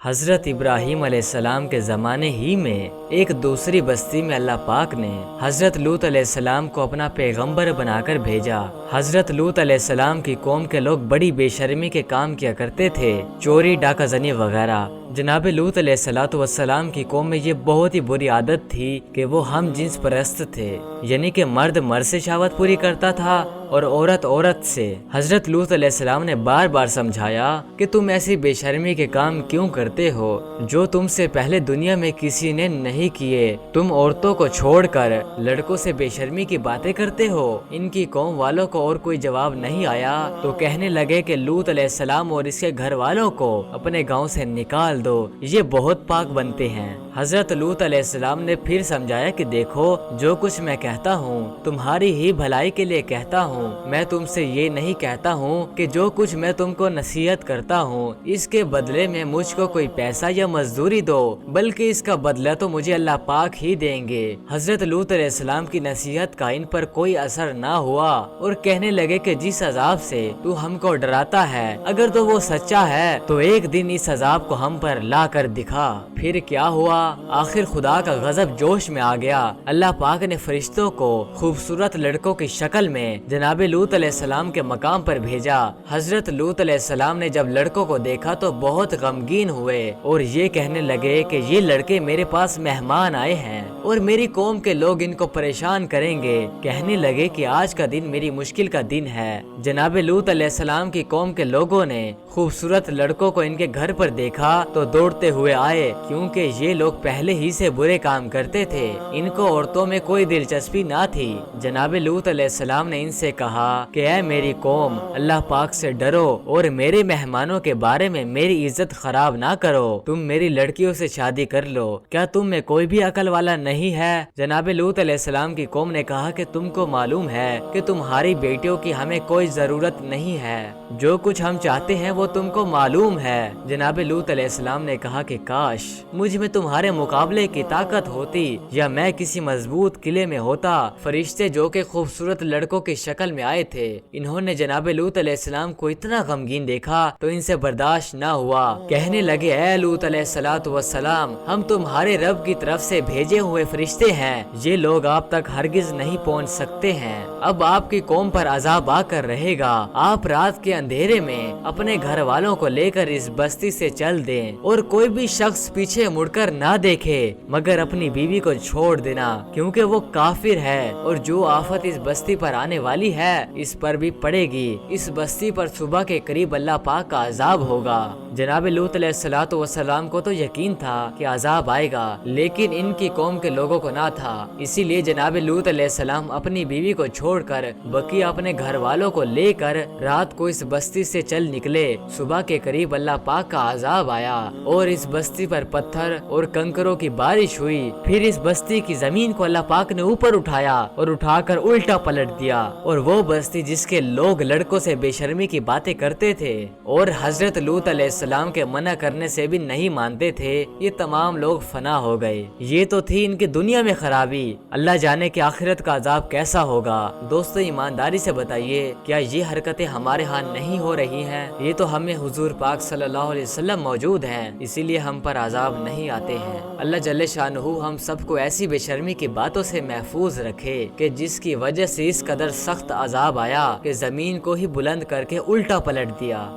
حضرت ابراہیم علیہ السلام کے زمانے ہی میں ایک دوسری بستی میں اللہ پاک نے حضرت لوط علیہ السلام کو اپنا پیغمبر بنا کر بھیجا۔ حضرت لوط علیہ السلام کی قوم کے لوگ بڑی بے شرمی کے کام کیا کرتے تھے، چوری، ڈاکہ زنی وغیرہ۔ جناب لوط علیہ السلام کی قوم میں یہ بہت ہی بری عادت تھی کہ وہ ہم جنس پرست تھے، یعنی کہ مرد مرد سے شہوت پوری کرتا تھا اور عورت عورت سے۔ حضرت لوط علیہ السلام نے بار بار سمجھایا کہ تم ایسی بے شرمی کے کام کیوں کرتے ہو جو تم سے پہلے دنیا میں کسی نے نہیں کیے۔ تم عورتوں کو چھوڑ کر لڑکوں سے بے شرمی کی باتیں کرتے ہو۔ ان کی قوم والوں کو اور کوئی جواب نہیں آیا تو کہنے لگے کہ لوط علیہ السلام اور اس کے گھر والوں کو اپنے گاؤں سے نکال دو، یہ بہت پاک بنتے ہیں۔ حضرت لوط علیہ السلام نے پھر سمجھایا کہ دیکھو، جو کچھ میں کہتا ہوں تمہاری ہی بھلائی کے لیے کہتا ہوں۔ میں تم سے یہ نہیں کہتا ہوں کہ جو کچھ میں تم کو نصیحت کرتا ہوں اس کے بدلے میں مجھ کو کوئی پیسہ یا مزدوری دو، بلکہ اس کا بدلہ تو مجھے اللہ پاک ہی دیں گے۔ حضرت لوط علیہ السلام کی نصیحت کا ان پر کوئی اثر نہ ہوا اور کہنے لگے کہ جس عذاب سے تو ہم کو ڈراتا ہے، اگر تو وہ سچا ہے تو ایک دن اس عذاب کو ہم پر لا کر دکھا۔ پھر کیا ہوا؟ آخر خدا کا غضب جوش میں آ گیا۔ اللہ پاک نے فرشتوں کو خوبصورت لڑکوں کی شکل میں جناب لوط علیہ السلام کے مقام پر بھیجا۔ حضرت لوط علیہ السلام نے جب لڑکوں کو دیکھا تو بہت غمگین ہوئے اور یہ کہنے لگے کہ یہ لڑکے میرے پاس مہمان آئے ہیں اور میری قوم کے لوگ ان کو پریشان کریں گے۔ کہنے لگے کہ آج کا دن میری مشکل کا دن ہے۔ جناب لوط علیہ السلام کی قوم کے لوگوں نے خوبصورت لڑکوں کو ان کے گھر پر دیکھا تو دوڑتے ہوئے آئے، کیونکہ یہ لوگ پہلے ہی سے برے کام کرتے تھے، ان کو عورتوں میں کوئی دلچسپی نہ تھی۔ جناب لوط علیہ السلام نے ان سے کہا کہ اے میری قوم، اللہ پاک سے ڈرو اور میرے مہمانوں کے بارے میں میری عزت خراب نہ کرو۔ تم میری لڑکیوں سے شادی کر لو، کیا تم میں کوئی بھی عقل والا نہیں ہے؟ جناب لوط علیہ السلام کی قوم نے کہا کہ تم کو معلوم ہے کہ تمہاری بیٹیوں کی ہمیں کوئی ضرورت نہیں ہے، جو کچھ ہم چاہتے ہیں وہ تم کو معلوم ہے۔ جناب لوط علیہ السلام نے کہا کہ کاش مجھ میں تمہارے مقابلے کی طاقت ہوتی یا میں کسی مضبوط قلعے میں ہوتا۔ فرشتے جو کہ خوبصورت لڑکوں کی شکل میں آئے تھے، انہوں نے جناب لوط علیہ السلام کو اتنا غمگین دیکھا تو ان سے برداشت نہ ہوا۔ کہنے لگے اے لوط علیہ السلام، ہم تمہارے رب کی طرف سے بھیجے ہوئے فرشتے ہیں، یہ لوگ آپ تک ہرگز نہیں پہنچ سکتے ہیں۔ اب آپ کی قوم پر عذاب آ کر رہے گا۔ آپ رات کے اندھیرے میں اپنے گھر والوں کو لے کر اس بستی سے چل دیں اور کوئی بھی شخص پیچھے مڑ کر نہ دیکھے مگر اپنی بیوی کو چھوڑ دینا، کیونکہ وہ کافر ہے اور جو آفت اس بستی پر آنے والی ہے اس پر بھی پڑے گی۔ اس بستی پر صبح کے قریب اللہ پاک کا عذاب ہوگا۔ جناب لوط علیہ السلام کو تو یقین تھا کہ عذاب آئے گا، لیکن ان کی قوم کے لوگوں کو نہ تھا، اسی لیے جناب لوط علیہ السلام اپنی بیوی کو چھوڑ کر بقیہ اپنے گھر والوں کو لے کر رات کو اس بستی سے چل نکلے۔ صبح کے قریب اللہ پاک کا عذاب آیا اور اس بستی پر پتھر اور کنکروں کی بارش ہوئی۔ پھر اس بستی کی زمین کو اللہ پاک نے اوپر اٹھایا اور اٹھا کر الٹا پلٹ دیا، اور وہ بستی جس کے لوگ لڑکوں سے بے شرمی کی باتیں کرتے تھے اور حضرت لوط علیہ السلام کے منع کرنے سے بھی نہیں مانتے تھے، یہ تمام لوگ فنا ہو گئے۔ یہ تو تھی ان کی دنیا میں خرابی، اللہ جانے کہ آخرت کا عذاب کیسا ہوگا۔ دوستو، ایمانداری سے بتائیے، کیا یہ حرکتیں ہمارے ہاں نہیں ہو رہی ہیں؟ یہ تو ہمیں حضور پاک صلی اللہ علیہ وسلم موجود ہیں، اسی لیے ہم پر عذاب نہیں آتے ہیں۔ اللہ جل شانہ ہم سب کو ایسی بے شرمی کی باتوں سے محفوظ رکھے کہ جس کی وجہ سے اس قدر سخت عذاب آیا کہ زمین کو ہی بلند کر کے الٹا پلٹ دیا۔